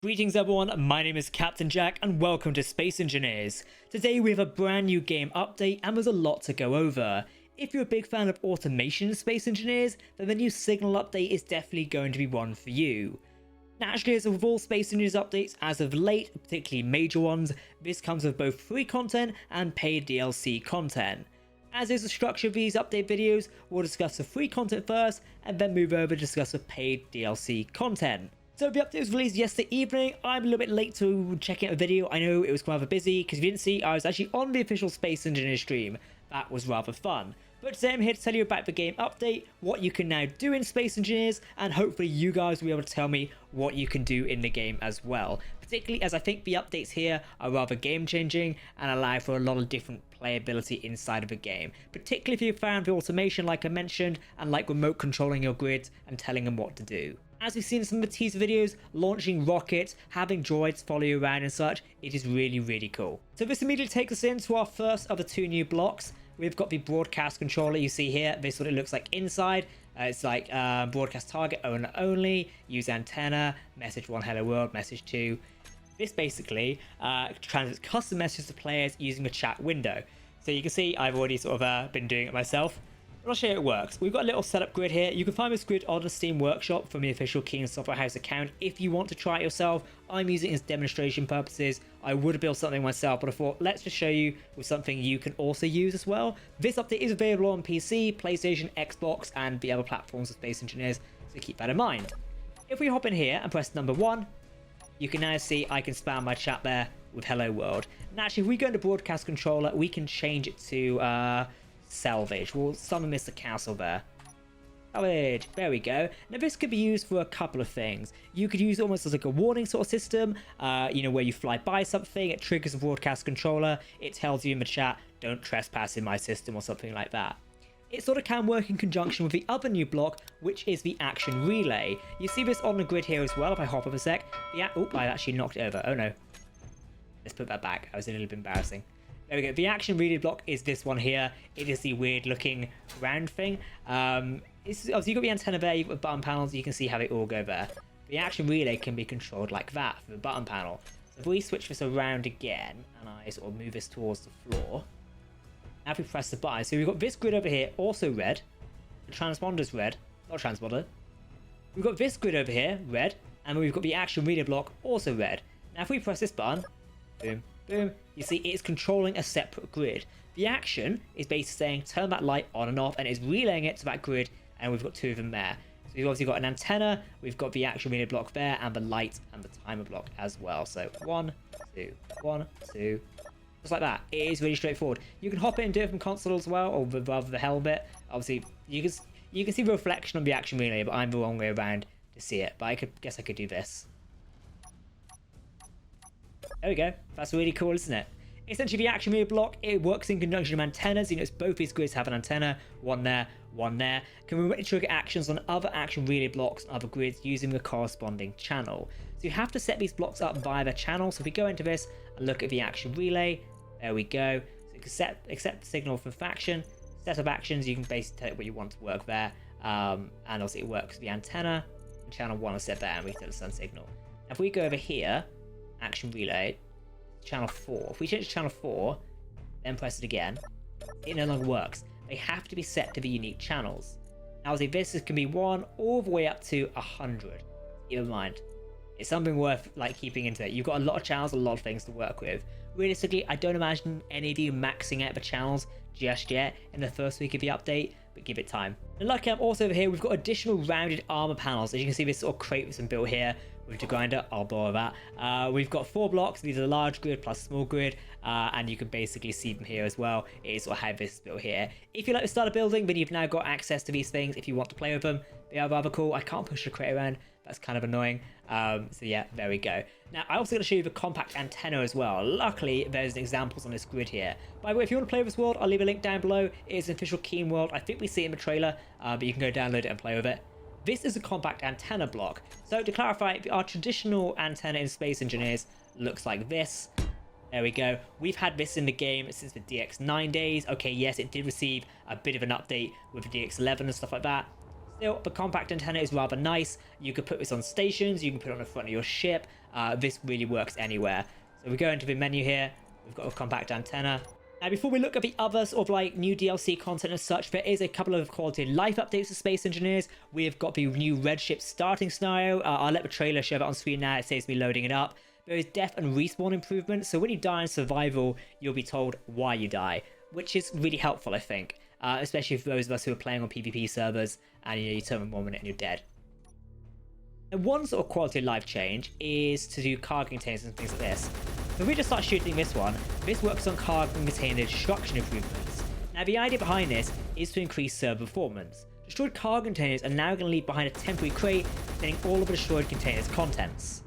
Greetings everyone, my name is Captain Jack and welcome to Space Engineers. Today we have a brand new game update and there's a lot to go over. If you're a big fan of automation in Space Engineers, then the new Signal update is definitely going to be one for you. Naturally, as with all Space Engineers updates as of late, particularly major ones, this comes with both free content and paid DLC content. As is the structure of these update videos, we'll discuss the free content first and then move over to discuss the paid DLC content. So the update was released yesterday evening. I'm a little bit late to checking out the video. I know it was rather busy because if you didn't see, I was actually on the official Space Engineer stream. That was rather fun. But today I'm here to tell you about the game update, what you can now do in Space Engineers, and hopefully you guys will be able to tell me what you can do in the game as well. Particularly as I think the updates here are rather game changing and allow for a lot of different playability inside of the game. Particularly if you found the automation like I mentioned and like remote controlling your grids and telling them what to do. As we've seen in some of the teaser videos, launching rockets, having droids follow you around and such, it is really cool. So this immediately takes us into our first of the two new blocks. We've got the broadcast controller you see here. This is what it looks like inside. It's like broadcast target, owner only, use antenna, message 1 hello world, message 2. This basically transmits custom messages to players using the chat window. So you can see I've already sort of been doing it myself. But I'll show you how it works. We've got a little setup grid here. You can find this grid on the Steam Workshop from the official Keen Software House account if you want to try it yourself. I'm using it as demonstration purposes. I would have built something myself, but I thought let's just show you with something you can also use as well. This update is available on PC, PlayStation, Xbox, and the other platforms of Space Engineers, so keep that in mind. If we hop in here and press number 1, you can now see I can spam my chat there with hello world. And actually, if we go into broadcast controller, we can change it to salvage. We'll summon Mr. Castle there. Salvage. There we go. Now this could be used for a couple of things. You could use it almost as like a warning sort of system, you know, where you fly by something, it triggers the broadcast controller, it tells you in the chat, don't trespass in my system or something like that. It sort of can work in conjunction with the other new block, which is the action relay. You see this on the grid here as well. If I hop up a sec, oh, I actually knocked it over. Oh no. Let's put that back. That was a little bit embarrassing. There we go. The action relay block is this one here. It is the weird looking round thing. Obviously you've got the antenna there, you've got the button panels, you can see how they all go there. The action relay can be controlled like that for the button panel. So if we switch this around again, and I sort of move this towards the floor, now if we press the button, so we've got this grid over here, also red. The transponder's red, not transponder. We've got this grid over here, red, and we've got the action relay block, also red. Now if we press this button, boom, boom, you see it's controlling a separate grid. The action is basically saying turn that light on and off, and it's relaying it to that grid, and we've got two of them there. So we've obviously got an antenna, we've got the action relay block there, and the light and the timer block as well. So 1, 2, 1, 2, just like that. It is really straightforward. You can hop in and do it from console as well, or rather the helmet. Obviously, you can see the reflection on the action relay, but I'm the wrong way around to see it. But I guess I could do this. There we go. That's really cool, isn't it? Essentially, the action relay block, it works in conjunction with antennas. You know, both these grids have an antenna, one there, one there. Can remotely trigger actions on other action relay blocks and other grids using the corresponding channel. So you have to set these blocks up via the channel. So if we go into this and look at the action relay, there we go. So you can accept the signal from faction, set up actions. You can basically tell it what you want to work there. And also it works with the antenna. And channel 1 is set there, and we set the sun signal. Now if we go over here, action relay, channel 4. If we change to channel 4, then press it again, it no longer works. They have to be set to the unique channels. Now, obviously, this can be 1 all the way up to 100. Keep in mind, it's something worth like keeping into it. You've got a lot of channels, a lot of things to work with. Realistically, I don't imagine any of you maxing out the channels just yet in the first week of the update, but give it time. And luckily, I'm also over here. We've got additional rounded armor panels. As you can see, this sort of crate with some built here with the grinder. I'll borrow that. We've got 4 blocks. These are large grid plus small grid, and you can basically see them here as well. It is sort of how this is built here. If you like to start a building, then you've now got access to these things. If you want to play with them, they are rather cool. I can't push the crate around. That's kind of annoying. So yeah, there we go. Now, I also got to show you the compact antenna as well. Luckily, there's examples on this grid here. By the way, if you want to play with this world, I'll leave a link down below. It is an official Keen world. I think we see it in the trailer, but you can go download it and play with it. This is a compact antenna block. So to clarify, our traditional antenna in Space Engineers looks like this. There we go. We've had this in the game since the DX9 days. Okay, yes, it did receive a bit of an update with the DX11 and stuff like that. Still, the compact antenna is rather nice. You could put this on stations, you can put it on the front of your ship. This really works anywhere. So we go into the menu here, we've got a compact antenna. Now, before we look at the other sort of like new DLC content and such, there is a couple of quality of life updates to Space Engineers. We've got the new Red Ship starting scenario. I'll let the trailer show that on screen now. It saves me loading it up. There is death and respawn improvements. So when you die in survival, you'll be told why you die, which is really helpful, I think. Especially for those of us who are playing on PvP servers and you turn on 1 minute and you're dead. And one sort of quality of life change is to do cargo containers and things like this. So if we just start shooting this one, this works on cargo container destruction improvements. Now the idea behind this is to increase server performance. Destroyed cargo containers are now going to leave behind a temporary crate containing all of the destroyed containers' contents.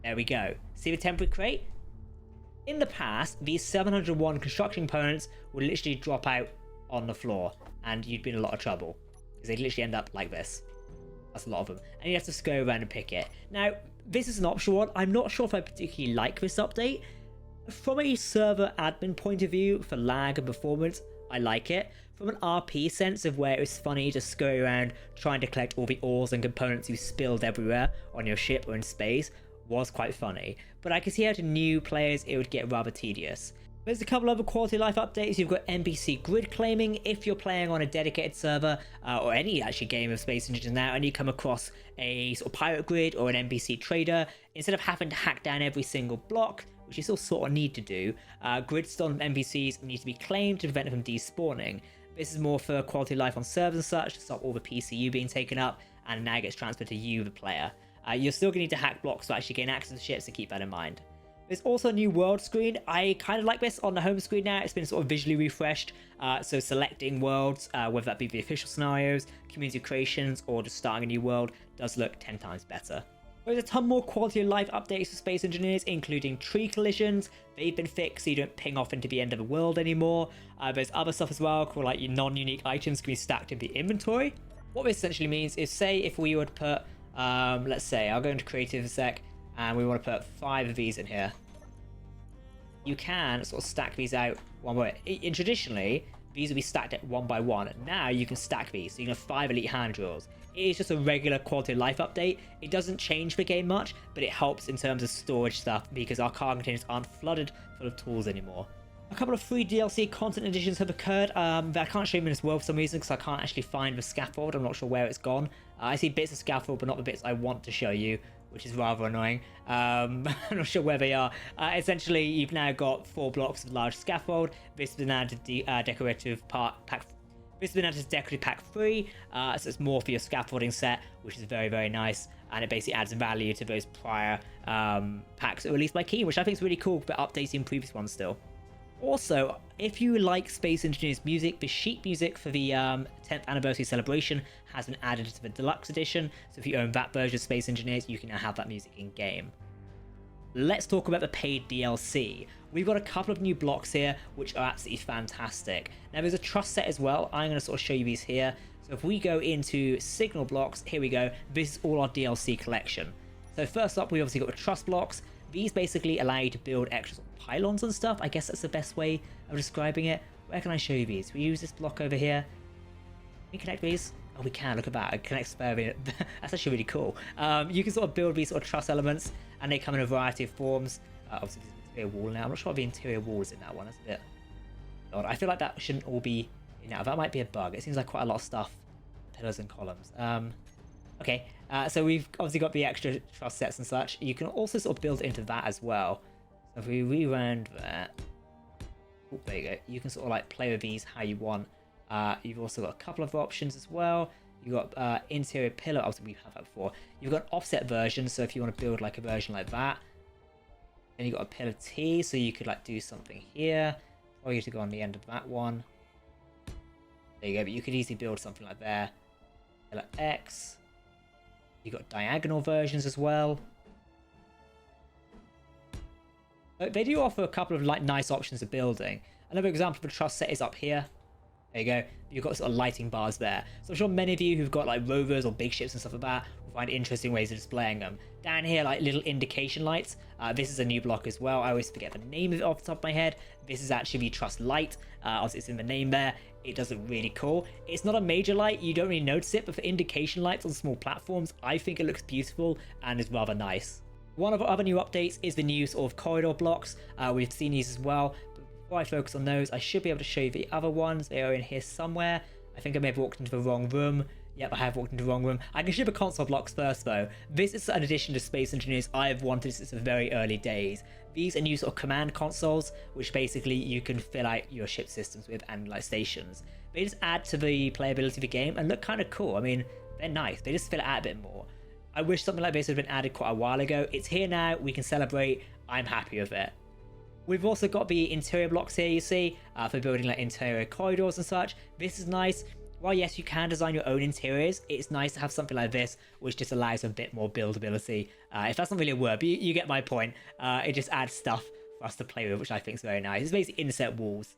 There we go. See the temporary crate? In the past, these 701 construction components would literally drop out on the floor and you'd be in a lot of trouble because they'd literally end up like this. That's a lot of them, and you have to go around and pick it. Now, this is an optional one. I'm not sure if I particularly like this update. From a server admin point of view, for lag and performance, I like it. From an RP sense of where it's funny to scurry around trying to collect all the ores and components you spilled everywhere on your ship or in space, was quite funny. But I can see how to new players it would get rather tedious. There's a couple other quality of life updates. You've got NPC grid claiming. If you're playing on a dedicated server or any actually game of Space Engineers now and you come across a sort of pirate grid or an NPC trader, instead of having to hack down every single block, which you still sort of need to do, grid stolen NPCs need to be claimed to prevent them from despawning. This is more for quality of life on servers and such to stop all the PCU being taken up, and now gets transferred to you, the player. You're still going to need to hack blocks to actually gain access to ships, so keep that in mind. There's also a new world screen. I kind of like this on the home screen now. It's been sort of visually refreshed. So selecting worlds, whether that be the official scenarios, community creations, or just starting a new world, does look 10 times better. There's a ton more quality of life updates for Space Engineers, including tree collisions. They've been fixed so you don't ping off into the end of the world anymore. There's other stuff as well, called like your non-unique items can be stacked in the inventory. What this essentially means is, say if we would put, let's say, I'll go into creative a sec, and we want to put 5 of these in here. You can sort of stack these out one by one. And traditionally, these would be stacked at 1 by 1. Now you can stack these, so you can have 5 elite hand drills. It is just a regular quality of life update. It doesn't change the game much, but it helps in terms of storage stuff because our cargo containers aren't flooded full of tools anymore. A couple of free DLC content additions have occurred that I can't show you in this world for some reason because I can't actually find the scaffold. I'm not sure where it's gone. I see bits of scaffold, but not the bits I want to show you, which is rather annoying. I'm not sure where they are. Essentially, you've now got 4 blocks of large scaffold. This has been added to decorative pack. This has been added to decorative pack 3, so it's more for your scaffolding set, which is very, very nice. And it basically adds value to those prior packs released by Key, which I think is really cool, but updating previous ones still. Also, if you like Space Engineers music, the sheet music for the 10th anniversary celebration has been added to the deluxe edition, so if you own that version of Space Engineers, you can now have that music in game. Let's talk about the paid DLC. We've got a couple of new blocks here, which are absolutely fantastic. Now there's a trust set as well. I'm going to sort of show you these here. So if we go into signal blocks, here we go. This is all our DLC collection. So first up, we obviously got the trust blocks. These basically allow you to build extra sort of pylons and stuff. I guess that's the best way of describing it. Where can I show you these? We use this block over here. Can we connect these? Oh, we can. Look at that. It connects spare. That's actually really cool. You can sort of build these sort of truss elements, and they come in a variety of forms. Obviously, there's an interior wall now. I'm not sure if the interior wall is in that one. That's a bit odd. I feel like that shouldn't all be in now. That might be a bug. It seems like quite a lot of stuff. Pillars and columns. Okay. So we've obviously got the extra truss sets and such. You can also sort of build into that as well. So if we reround that, oh, there you go. You can sort of like play with these how you want. You've also got a couple of options as well. You've got interior pillar. Obviously, we've had that before. You've got an offset version. So if you want to build like a version like that, then you've got a pillar T. So you could like do something here, or you could go on the end of that one. There you go. But you could easily build something like there. Pillar X. You've got diagonal versions as well. They do offer a couple of like nice options of building. Another example of a truss set is up here. There you go. You've got sort of lighting bars there. So I'm sure many of you who've got like rovers or big ships and stuff like that will find interesting ways of displaying them. Down here, like little indication lights. This is a new block as well. I always forget the name of it off the top of my head. This is actually the Trust Light. Obviously it's in the name there. It does look really cool. It's not a major light, you don't really notice it, but for indication lights on small platforms, I think it looks beautiful and is rather nice. One of our other new updates is the new sort of corridor blocks. We've seen these as well. Before I focus on those, I should be able to show you the other ones. They are in here somewhere. I think I may have walked into the wrong room. Yep, I have walked into the wrong room. I can show the console blocks first though. This is an addition to Space Engineers I have wanted since the very early days. These are new sort of command consoles, which basically you can fill out your ship systems with and like stations. They just add to the playability of the game and look kind of cool. I mean, they're nice. They just fill it out a bit more. I wish something like this had been added quite a while ago. It's here now. We can celebrate. I'm happy with it. We've also got the interior blocks here, you see, for building like interior corridors and such. This is nice. While yes, you can design your own interiors, it's nice to have something like this, which just allows a bit more buildability. If that's not really a word, but you get my point. It just adds stuff for us to play with, which I think is very nice. It's basically inset walls.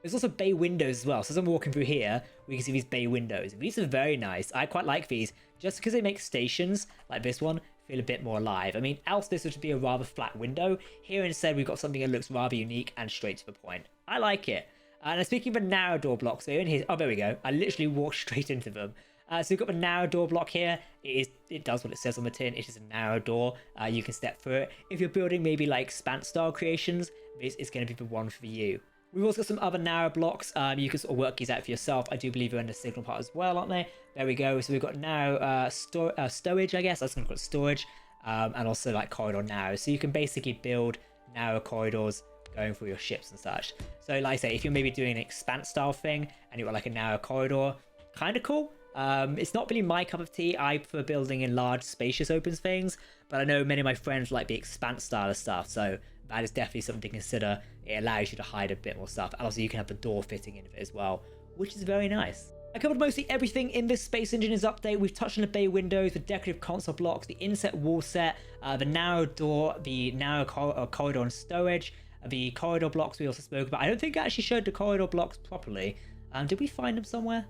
There's also bay windows as well. So as I'm walking through here, we can see these bay windows. These are very nice. I quite like these, just because they make stations like this one feel a bit more alive. I mean, else this would be a rather flat window. Here instead, we've got something that looks rather unique and straight to the point. I like it. And speaking of the narrow door blocks, they're in here. Oh, there we go. I literally walked straight into them. So we've got the narrow door block here. It does what it says on the tin. It is a narrow door. You can step through it. If you're building maybe like Expanse style creations, this is going to be the one for you. We've also got some other narrow blocks. You can sort of work these out for yourself. I do believe they're in the signal part as well, aren't they? There we go. So we've got narrow stowage, I guess. I was going to call it storage. And also like corridor narrow. So you can basically build narrow corridors going through your ships and such. So like I say, if you're maybe doing an Expanse style thing and you've got like a narrow corridor, kind of cool. It's not really my cup of tea. I prefer building in large spacious open things, but I know many of my friends like the Expanse style of stuff, so that is definitely something to consider. It allows you to hide a bit more stuff, and also you can have the door fitting into it as well, which is very nice. I covered mostly everything in this Space Engineers update. We've touched on the bay windows, the decorative console blocks, the inset wall set, the narrow door, the narrow corridor and stowage, the corridor blocks we also spoke about. I don't think I actually showed the corridor blocks properly. Did we find them somewhere?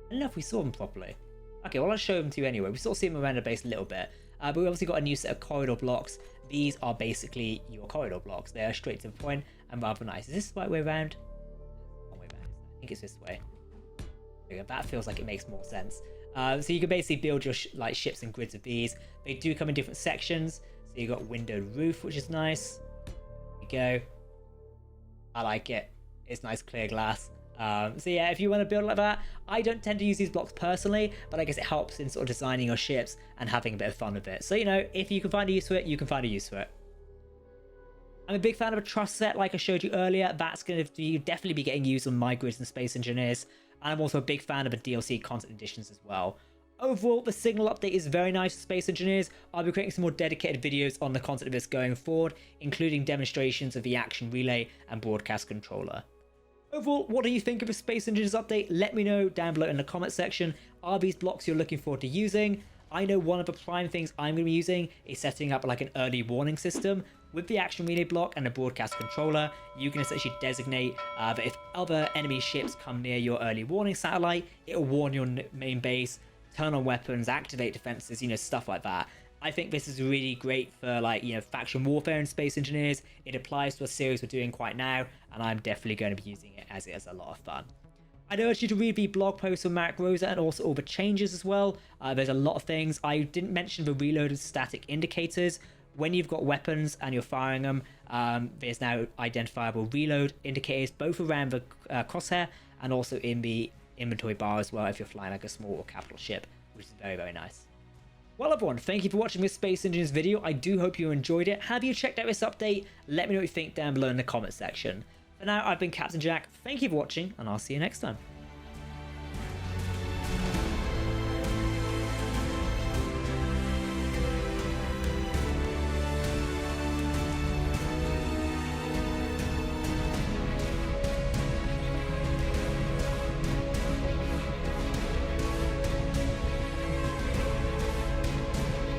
I don't know if we saw them properly. Okay, well, I'll show them to you anyway. We sort of see them around the base a little bit. But we obviously got a new set of corridor blocks. These are basically your corridor blocks. They're straight to the point and rather nice. Is this the right way around? Wrong way around. I think it's this way. There you go. That feels like it makes more sense. So you can basically build your ships and grids of these. They do come in different sections. So you've got windowed roof, which is nice. There you go. I like it. It's nice clear glass. So yeah, if you want to build like that, I don't tend to use these blocks personally, but I guess it helps in sort of designing your ships and having a bit of fun with it. So, you know, if you can find a use for it, you can find a use for it. I'm a big fan of a Trust set, like I showed you earlier. That's going to definitely be getting used on my grids and Space Engineers. And I'm also a big fan of the DLC content editions as well. Overall, the Signal update is very nice for Space Engineers. I'll be creating some more dedicated videos on the content of this going forward, including demonstrations of the Action Relay and Broadcast Controller. Overall, what do you think of the Space Engineers update? Let me know down below in the comment section. Are these blocks you're looking forward to using? I know one of the prime things I'm going to be using is setting up like an early warning system. With the Action Relay block and the Broadcast Controller, you can essentially designate that if other enemy ships come near your early warning satellite, it'll warn your main base, turn on weapons, activate defenses, you know, stuff like that. I think this is really great for, like, you know, faction warfare and Space Engineers. It applies to a series we're doing quite now, and I'm definitely going to be using it as it is a lot of fun. I'd urge you to read the blog post from Marek Rosa and also all the changes as well. There's a lot of things. I didn't mention the reloaded static indicators. When you've got weapons and you're firing them, there's now identifiable reload indicators, both around the crosshair and also in the inventory bar as well if you're flying like a small or capital ship, which is very, very nice. Well, everyone, thank you for watching this Space Engineers video. I do hope you enjoyed it. Have you checked out this update? Let me know what you think down below in the comment section. For now, I've been Captain Jack. Thank you for watching, and I'll see you next time.